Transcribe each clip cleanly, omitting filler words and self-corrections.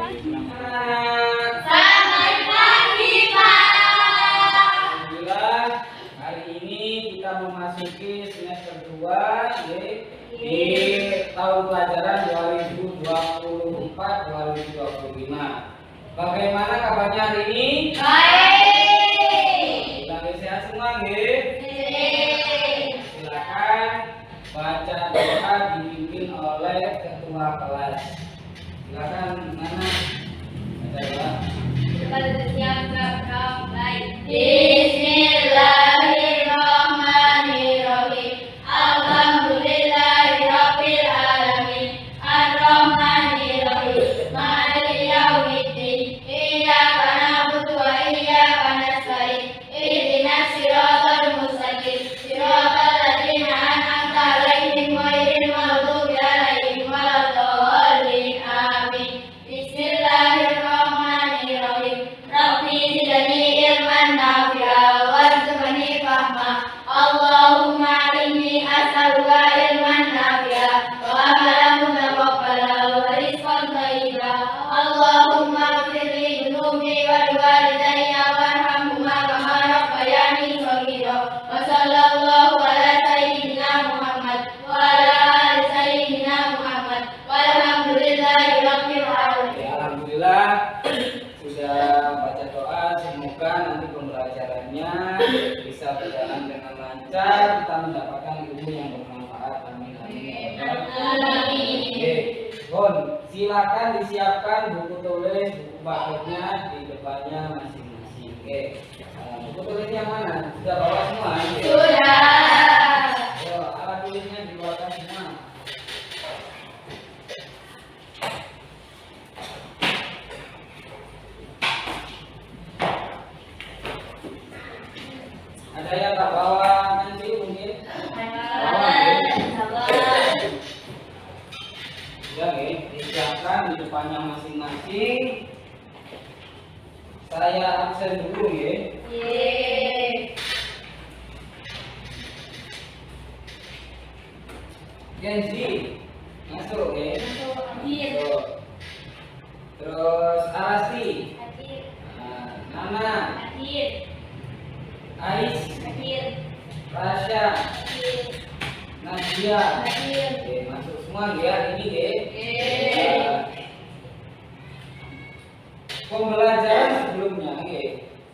Selamat pagi, Pak. Alhamdulillah, hari ini kita memasuki semester 2 di tahun pelajaran 2024-2025. Bagaimana kabarnya hari ini? Baik. Lagi sehat semua, nggih? Silakan baca doa dipimpin oleh ketua kelas. Silakan, mana? Baca doa. Bismillahirrahmanirrahim. Alhamdulillahirabbil alamin. Arrahmanirrahim. Maliki yaumiddin. Iyyaka na'budu wa iyyaka nasta'in. Ihdinas siratal mustaqim. Siratal ladzina an'amta 'alaihim ghairil maghdubi 'alaihim waladdallin. Amin. Bismillahirrahmanirrahim. Rabbi zidni ilman nafi'a warzuqni fahma. Allahumma inni as'aluka ilman nafi'a wa amalan mutaqabbala wa rizqan thayyiba. Allahumma ighfir li dhunubi wa liwalidayya warhamhuma kama rabbayani shaghira. Wa sallallahu ala sayyidina Muhammad wa ala ali sayyidina Muhammad. Walhamdulillahi rabbil alamin. Ya, alhamdulillah sudah baca doa, semoga nanti pembelajarannya bisa berjalan dengan lancar, kita mendapatkan ilmu yang bermanfaat. Amin. Amin. Oke, Bon, silakan disiapkan buku tulis, buku pakernya di depannya masing-masing. Oke, buku tulisnya mana? Sudah bawa semua? Sudah. Alat tulisnya dibawakan semua. Ada yang tak bawa nanti mungkin? Ya, disiapkan di depannya masing-masing. Saya absen dulu ya. Genzi masuk ya. Masuk. Terus Arasti, Nana, Ais, Rasya, Nadia. Oke, masuk semua ya ini ya. Pembelajaran sebelumnya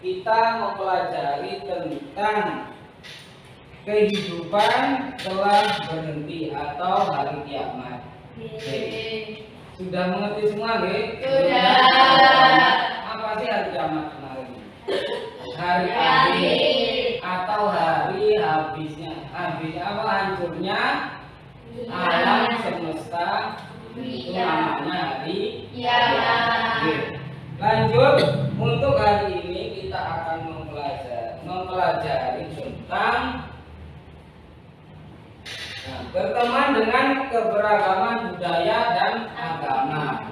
kita mempelajari tentang kehidupan telah berhenti atau hari kiamat. Sudah mengerti semua Sudah. Apa sih hari kiamat kemarin? Hari akhir atau hari habisnya. Habis apa? Hancurnya alam semesta. Itu namanya hari kiamat. Lanjut, untuk hari ini kita akan mempelajari tentang berteman dengan keberagaman budaya dan agama.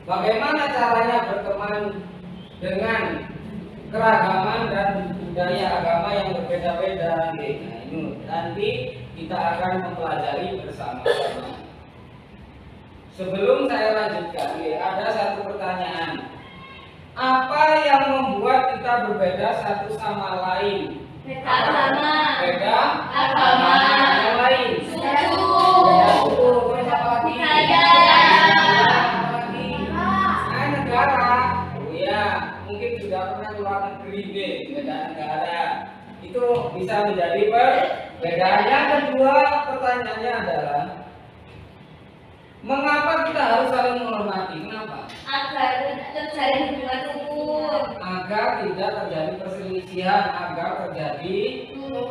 Bagaimana caranya berteman dengan keragaman dan budaya agama yang berbeda-beda? Nah, ini nanti kita akan mempelajari bersama-sama. Sebelum saya lanjutkan, ada satu pertanyaan. Apa yang membuat kita berbeda satu sama lain? Agama. Beda Agama. Yang lain? Suku. Beda suku. Terus apa lagi? Budaya. Apa lagi? Negara. Oh iya, mungkin sudah pernah ke luar negeri nih, beda negara. Itu bisa menjadi perbedaan. Yang kedua, pertanyaannya adalah mengapa kita harus saling menghormati? Kenapa? Agar tidak terjadi hubungan rukun. Agar tidak terjadi perselisihan, agar terjadi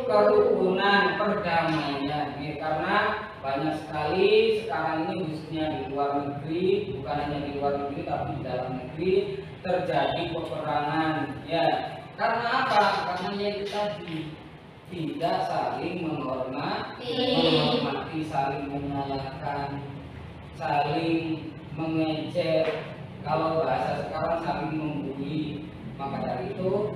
kerukunan, perdamaian. Karena banyak sekali sekarang ini khususnya di luar negeri, bukan hanya di luar negeri tapi di dalam negeri terjadi peperangan. Ya, karena apa? Karena yang kita tidak saling menghormati, saling menyalahkan, saling mengejek, kalau bahasa sekarang saling membuli. Maka dari itu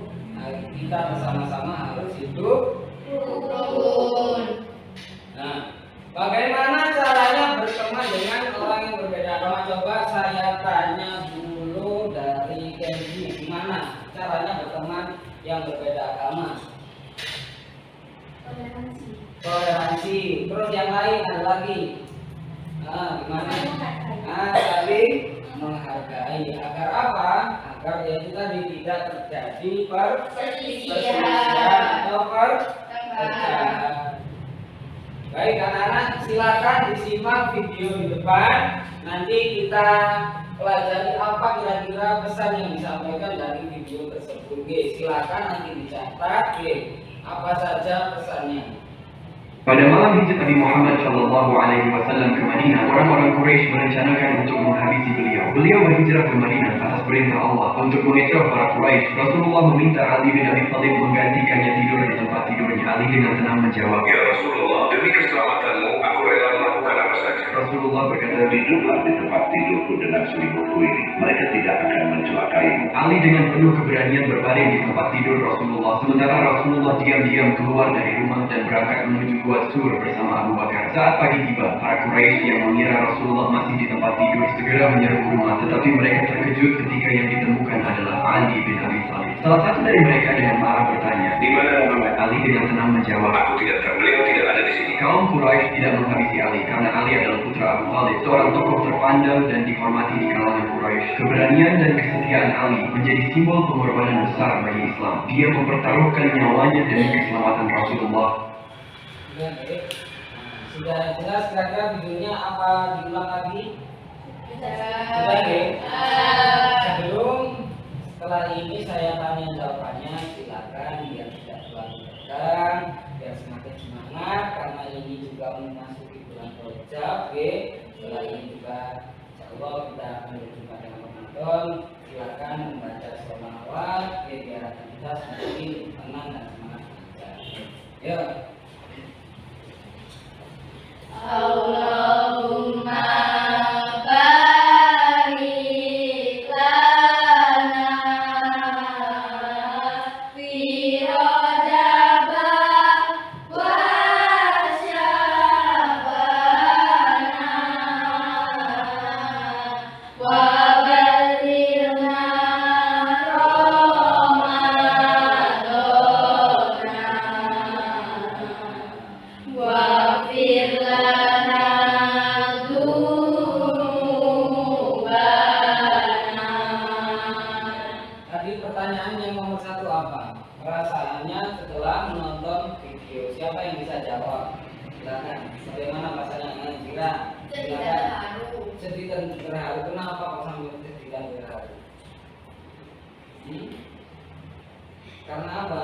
kita bersama-sama harus hidup rukun. Nah, bagaimana caranya berteman dengan orang yang berbeda agama? Coba saya tanya dulu dari Kenji, gimana caranya berteman yang berbeda agama? Toleransi. Terus yang lain ada lagi. Gimana? Saling menghargai. Agar apa? Agar ya itu tadi tidak terjadi perselisihan atau perpecahan. Baik anak-anak, silakan disimak video di depan. Nanti kita pelajari apa kira-kira pesan yang disampaikan dari video tersebut. Silakan nanti dicatat. Apa saja pesannya? Pada malam hijrah Nabi Muhammad Shallallahu Alaihi Wasallam ke Madinah, orang-orang Quraisy merencanakan untuk menghabisi beliau. Beliau berhijrah ke Madinah atas perintah Allah. Untuk mengecoh para Quraisy, Rasulullah meminta Ali bin Abi Thalib menggantikannya tidur di tempat tidurnya. Ali dengan tenang menjawab, "Ya Rasulullah, demi keselamatanmu, aku rela melakukan apa saja." Rasulullah berkata, "Tidurlah di tempat tidurku dengan selimutku ini. Mereka tidak akan mencelakaimu." Ali dengan penuh keberanian berbaring di tempat tidur Rasulullah. Sementara Rasulullah diam-diam keluar dari rumah dan berangkat menuju Gua Sur bersama Abu Bakar. Saat pagi tiba, para Quraisy yang mengira Rasulullah masih di tempat tidur segera menyerbu rumah, tetapi mereka terkejut ketika yang ditemukan adalah Ali bin Abi Thalib. Salah satu dari mereka dengan marah bertanya, "Di mana Muhammad?" Ali dengan tenang menjawab, "Aku tidak tahu, beliau tidak ada di sini." Kaum Quraisy tidak menghabisi Ali karena Ali adalah putra Abu Thalib, seorang tokoh terpandang dan dihormati di kalangan Quraisy. Keberanian dan kesetiaan Ali menjadi simbol pengorbanan besar bagi Islam. Dia mempertaruhkan nyawanya demi keselamatan Rasulullah. Sudah jelas kira-kira videonya apa diulang lagi? Sudah Sebelum setelah ini saya tanya jawabannya, silakan biar tidak terlalu tegang, biar semakin semangat karena ini juga memasuki bulan Rajab. Setelah ini juga insya Allah kita akan berjumpa dengan Ramadan. Silakan membaca sholawat biar kita semakin tenang dan semangat belajar. Yuk. Allahumma barik lana fi Rajab wa Sya'ban wa balighna Ramadan wa fir sedih dan terharu. Kenapa kok sambil sedih dan terharu? Karena apa?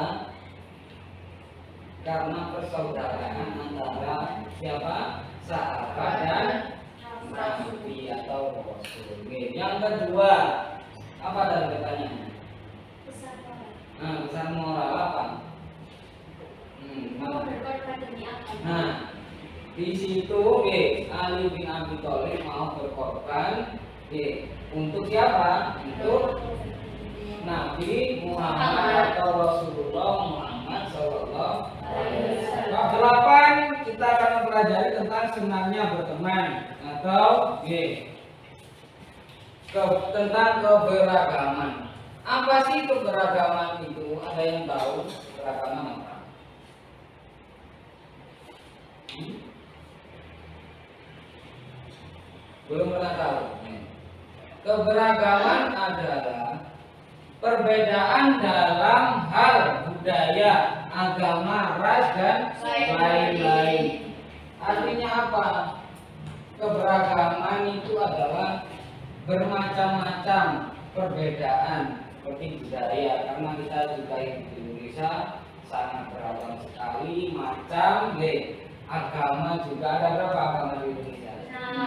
Karena persaudaraan antara siapa? Sahabat dan Nabi atau Rasul. Yang kedua, apa dalam pertanyaannya? Besar moral apa? Nah, di situ Ali bin Abi Thalib mau berkorban untuk siapa? Untuk Nabi Muhammad atau Rasulullah Muhammad Sallallahu Alaihi Wasallam. 8 kita akan mempelajari tentang senangnya berteman atau tentang keberagaman. Apa sih keberagaman itu? Ada yang tahu keberagaman apa? Belum pernah tahu. Keberagaman adalah perbedaan dalam hal budaya, agama, ras dan lain-lain. Artinya apa? Keberagaman itu adalah bermacam-macam perbedaan seperti budaya, karena kita juga hidup di Indonesia sangat beragam sekali macam. Agama juga ada berapa agama di Indonesia?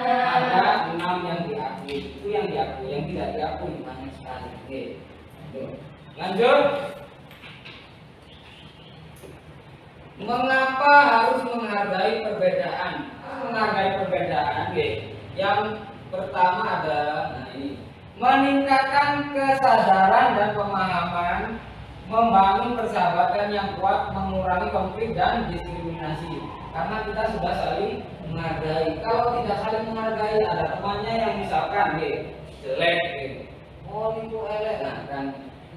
Ada 6 yang diakui. Itu yang diakui, yang tidak diakui banyak sekali. Lanjut. Mengapa harus menghargai perbedaan? Menghargai perbedaan, yang pertama adalah meningkatkan kesadaran dan pemahaman, membangun persahabatan yang kuat, mengurangi konflik dan diskriminasi diskriminasi karena kita sudah saling menghargai. Kalau tidak saling menghargai, ada temannya yang misalkan jelek, oh itu elek, nah kan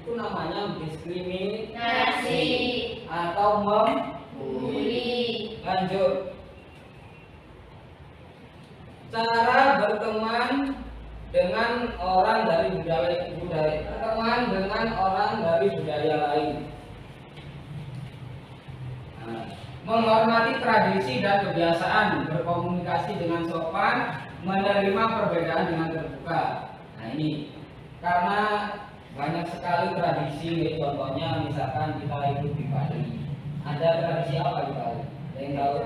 itu namanya diskriminasi atau membuli. Lanjut, cara berteman dengan orang dari berteman dengan orang dari budaya lain. Menghormati tradisi dan kebiasaan, berkomunikasi dengan sopan, menerima perbedaan dengan terbuka. Nah ini karena banyak sekali tradisi, contohnya misalkan kita hidup di Bali, ada tradisi apa di Bali? Ada yang tahu?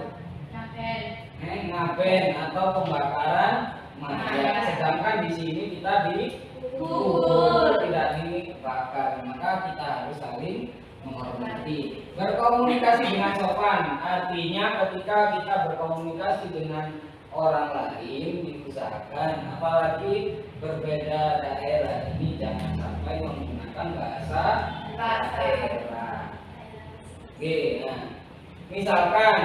Ngaben atau pembakaran mayat. Sedangkan di sini kita dikubur, tidak dibakar. Maka kita harus saling menghormati. Berkomunikasi dengan sopan, artinya ketika kita berkomunikasi dengan orang lain diusahakan, apalagi berbeda daerah ini jangan sampai menggunakan bahasa daerah. Oke, nah misalkan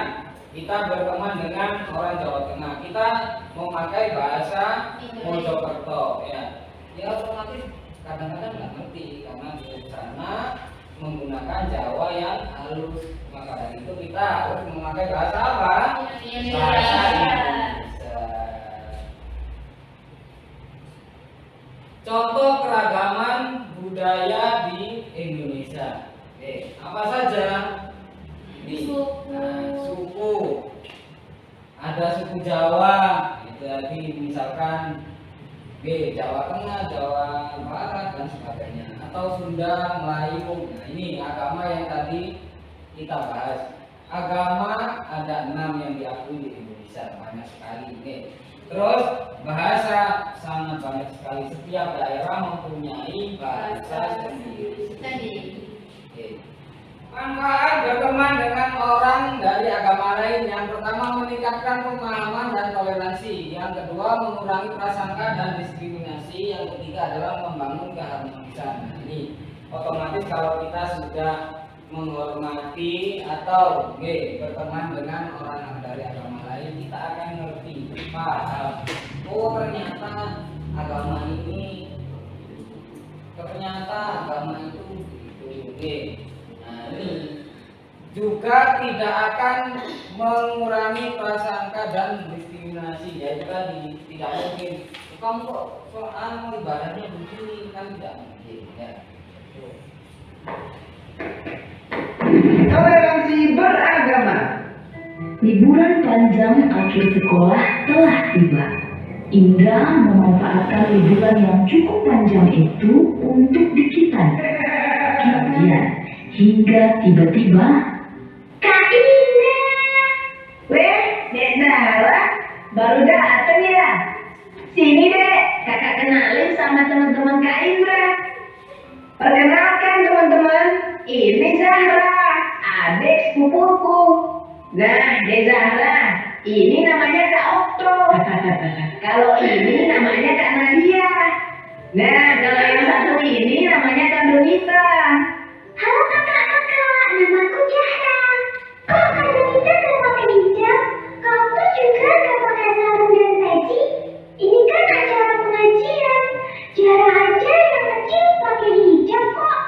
kita berteman dengan orang Jawa Tengah, kita memakai bahasa Mojokerto, ya otomatis kadang-kadang nggak ngerti karena di sana menggunakan Jawa yang halus. Maka dari itu kita harus memakai bahasa apa? Bahasa Indonesia. Contoh keragaman budaya di Indonesia. Apa saja? Suku. Ada suku Jawa, jadi misalkan Jawa Tengah, Jawa Barat dan sebagainya, atau Sunda, Melayu. Nah ini agama yang tadi kita bahas. Agama ada 6 yang diakui di Indonesia, banyak sekali. Terus bahasa sangat banyak sekali. Setiap daerah mempunyai bahasa sendiri. Manfaat berteman dengan orang dari agama lain. Yang pertama, meningkatkan pemahaman dan toleransi. Yang kedua, mengurangi prasangka dan diskriminasi. Yang ketiga adalah membangun keharmonisan. Nah, ini otomatis kalau kita sudah menghormati atau berteman dengan orang dari agama lain, kita akan ngerti, paham. Oh ternyata agama ini, ternyata agama itu begitu. Ini juga tidak akan mengurangi prasangka dan diskriminasi, yaitu tadi tidak mungkin kamu kok soal ibadahnya begini, kan tidak mungkin ya. Toleransi beragama. Liburan panjang akhir sekolah telah tiba. Indra memanfaatkan liburan yang cukup panjang itu untuk dikitan. Kemudian hingga tiba-tiba, Kak Indra, weh, Dek Zahra, baru dateng ya? Sini Dek, kakak kenalin sama teman-teman Kak Indra. Perkenalkan teman-teman, ini Zahra, adik sepupuku. Nah, Dek Zahra, ini namanya Kak Okto. Kalau ini namanya Kak Nadia. Nah, kalau yang satu ini namanya Kak Donita. Halo kakak-kakak, namaku Zahra. Kok Kak Donita gak pakai hijab? Kamu juga gak pakai sarung dan peci? Ini kan acara pengajian. Jarang aja yang kecil pakai hijab kok.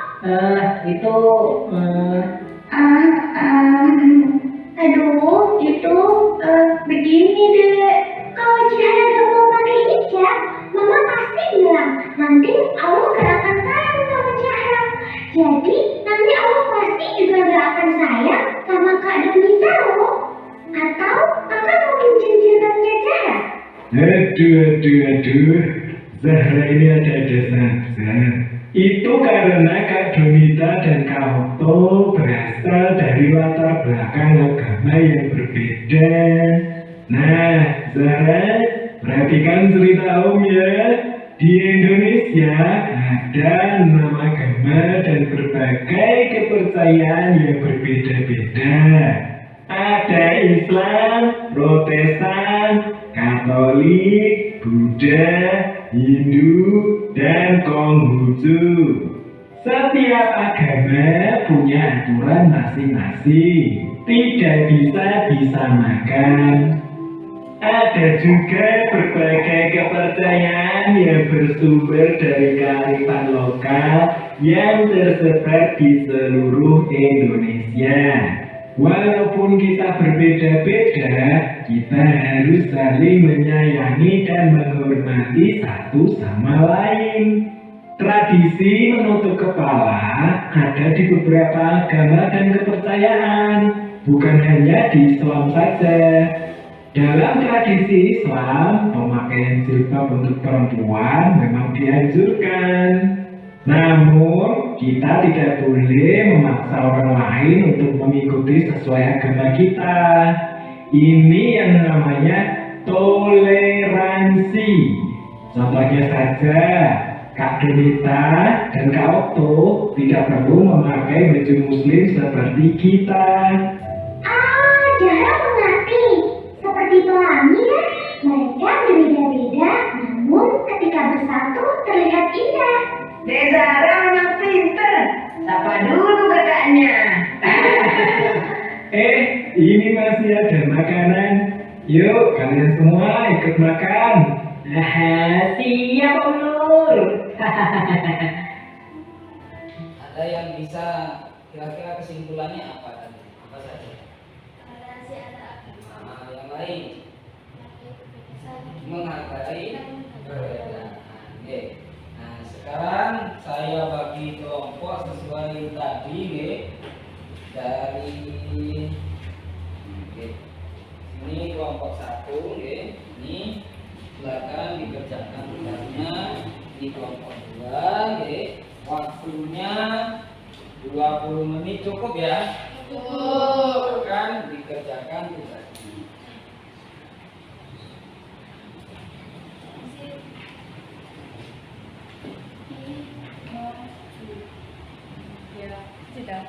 Aduh, itu begini deh. Kalau Zahra gak mau pakai hijab, Mama pasti bilang nanti Allah gak akan sayang sama Zahra. Jadi nanti Allah pasti juga gak akan sayang sama Kak Donita loh. Atau kakak mau pinjam jilbabnya Zahra? Aduh, Zahra ini ada-ada saja. Itu karena Kak Donita dan Kak Okto berasal dari latar belakang agama yang berbeda. Nah, Zahra, perhatikan cerita Om ya. Di Indonesia ada 6 agama dan berbagai kepercayaan yang berbeda-beda. Ada Islam, Protestan, Katolik, Buddha, Hindu, dan Konghucu. Setiap agama punya aturan masing-masing, tidak bisa disamakan. Ada juga berbagai kepercayaan yang bersumber dari kearifan lokal yang tersebar di seluruh Indonesia. Walaupun kita berbeda-beda, kita harus saling menyayangi dan menghormati satu sama lain. Tradisi menutup kepala ada di beberapa agama dan kepercayaan, bukan hanya di Islam saja. Dalam tradisi Islam, pemakaian jilbab untuk perempuan memang dianjurkan. Namun, kita tidak boleh memaksa orang lain untuk mengikuti sesuai agama kita. Ini yang namanya toleransi. Contohnya saja, Kak Donita dan Kak Okto tidak perlu memakai baju muslim seperti kita. Zahra mengerti. Seperti pelangi ya, mereka berbeda-beda, namun ketika bersatu terlihat indah. Dek Zahra memang pinter. Sapa dulu kakaknya. Ini masih ada makanan. Yuk, kalian semua ikut makan. Siap Om Nur. Ada yang bisa kira-kira kesimpulannya apa tadi? Apa saja? Toleransi antar agama. Yang lain menghargai perbedaan. Oke. Nah, sekarang saya bagi kelompok sesuai tadi, dari ini kelompok 1, ini silakan dikerjakan tugasnya. Ini kelompok 2, waktunya 20 menit cukup ya? Cukup. Silakan dikerjakan tugasnya. Ya, sudah.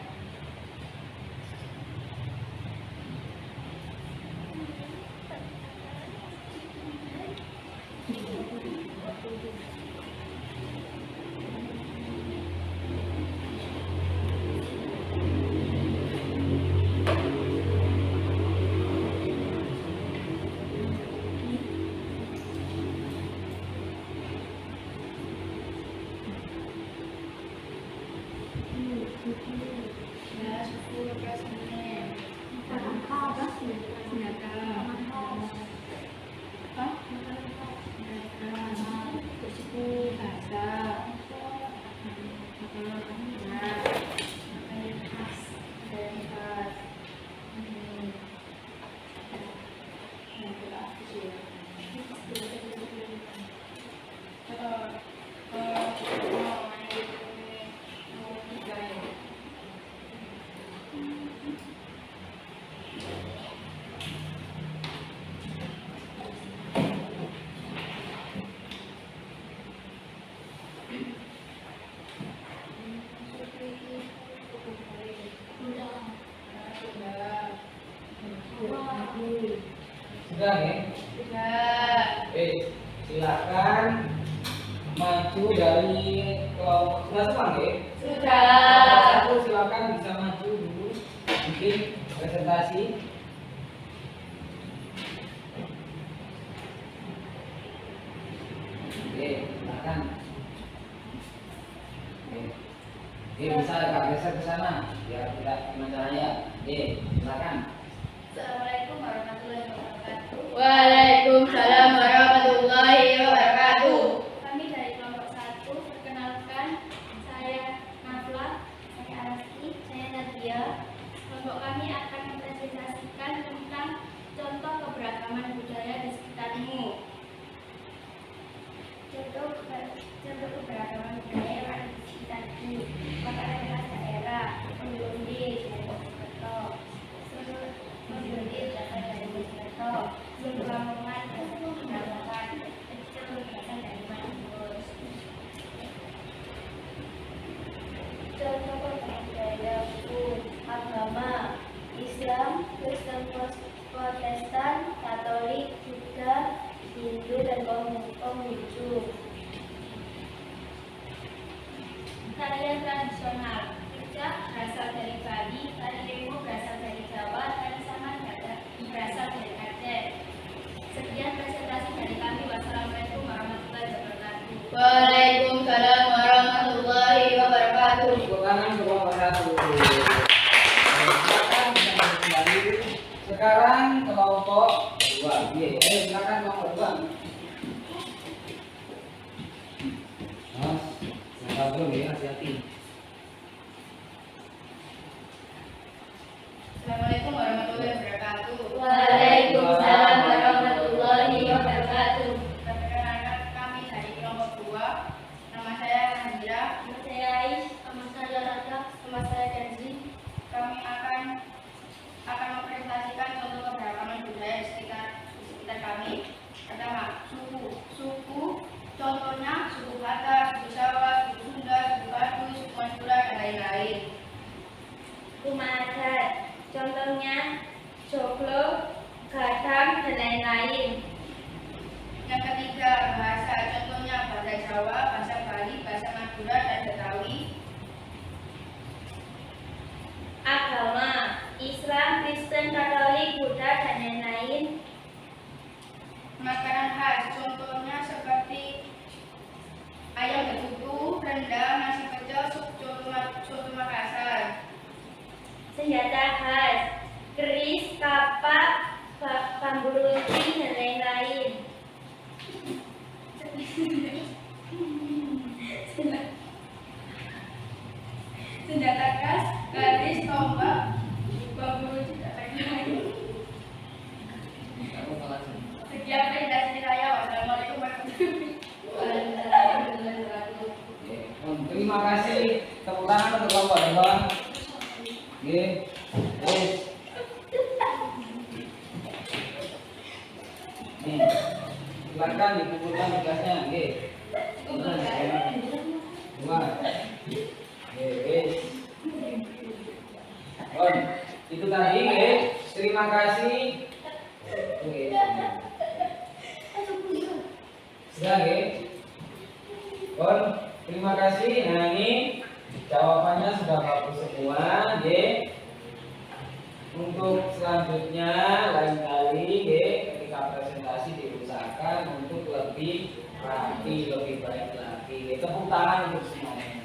Sudah ya? Sudah. Silakan maju dari kelompok sudah semua ya? Sudah. Satu silakan bisa maju dulu bikin presentasi. Silakan. Bisa agak geser ke sana biar tidak kena cahaya. Silakan. Assalamualaikum warahmatullahi wabarakatuh. Waalaikumsalam warahmatullahi wabarakatuh. Kami dari kelompok 1, perkenalkan, saya Nafla, saya Araski, saya Nadia. Kelompok kami akan mempresentasikan tentang contoh keberagaman budaya di sekitarmu. Contoh keberagaman budaya yang ada di sekitarmu. Makanan khas daerah, undi-undi, Mojokerto, undi-undi berasal dari Mojokerto, Lamongan, Lamongan, kecil berasal dari Madiun. Contoh budaya agama Islam, Kristen, Protestan, Katolik, Buddha, Hindu, dan Konghucu. tarian tradisional. Rujak berasal dari Bali, tari remo berasal dari Jawa, tari saman berasal dari Aceh. Sekian presentasi dari kami. Wassalamualaikum warahmatullahi wabarakatuh. Waalaikumsalam warahmatullahi wabarakatuh. Tepuk tangan untuk wabarakatuh. Silakan kita kembali. Sekarang kelompok 2. Ayo silakan kelompok 2. Mas, silakan dulu ya, hati-hati. Assalamualaikum warahmatullahi wabarakatuh. Waalaikumsalam warahmatullahi wabarakatuh. Perkenalkan kami dari kelompok 2. Nama saya Nadira. Nama saya Ais, nama saya Raka, nama saya Kenzi. Kami akan mempresentasikan contoh keberagaman budaya di sekitar kami. Pertama, suku. Contohnya suku Batak, suku Jawa, suku Sunda, suku Baduy, suku Madura, dan lain-lain. Rumah adat, contohnya Joglo, Gadang, dan lain-lain. Yang ketiga, bahasa. Contohnya bahasa Jawa, bahasa Bali, bahasa Madura, dan Betawi. Agama, Islam, Kristen, Katolik, Buddha, dan lain-lain. Makanan khas, contohnya seperti ayam betutu, rendang, nasi pecel, soto Makassar. Senjata khas, keris, kapak, bambu runcing, dan lain-lain. Senjata khas, garis, tombak, bambu runcing, dan lain-lain. Sekian presentasi saya. Wassalamualaikum warahmatullahi wabarakatuh. Terima kasih. Tepuk tangan untuk kelompok 2. Terus. Nih, silakan dikumpulkan tugasnya. Dua. Itu tadi. Terima kasih. Sudah, terima kasih. Nah, ini jawabannya sudah bagus semua, Untuk selanjutnya lain kali, ketika presentasi diusahakan untuk lebih rapi, lebih baik lagi. Tepuk tangan untuk semuanya.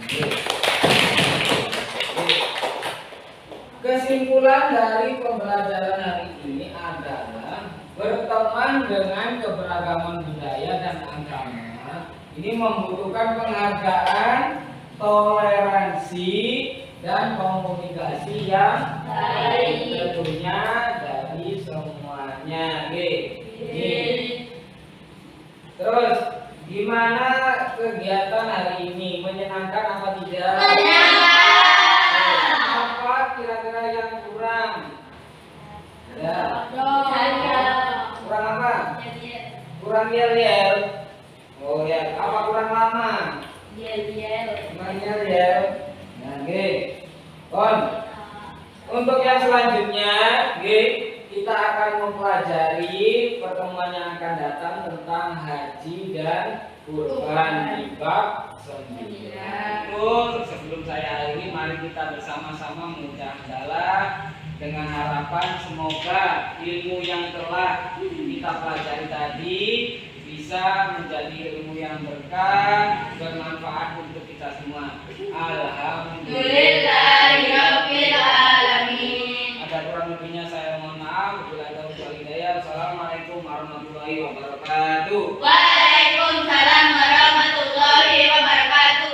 Kesimpulan dari pembelajaran hari ini adalah berteman dengan keberagaman budaya dan agama ini membutuhkan penghargaan, toleransi, dan komunikasi yang baik tentunya dari semuanya. Terus gimana kegiatan hari ini? Menyenangkan apa tidak? Apa kira-kira yang kurang? Kurang apa? Kurang yel-yel. Oh ya, apa kurang lama? Kurang yel-yel. Nah, untuk yang selanjutnya, kita akan mempelajari pertemuan yang akan datang tentang haji dan kurban di bab 9. Sebelum saya akhiri, mari kita bersama-sama mengucap hamdalah dengan harapan semoga ilmu yang telah kita pelajari tadi bisa menjadi ilmu yang berkah, bermanfaat untuk kita semua. Alhamdulillahirabbil alamin. Ada kurang lebihnya saya mohon maaf. Wassalamualaikum warahmatullahi wabarakatuh. Waalaikumsalam warahmatullahi wabarakatuh.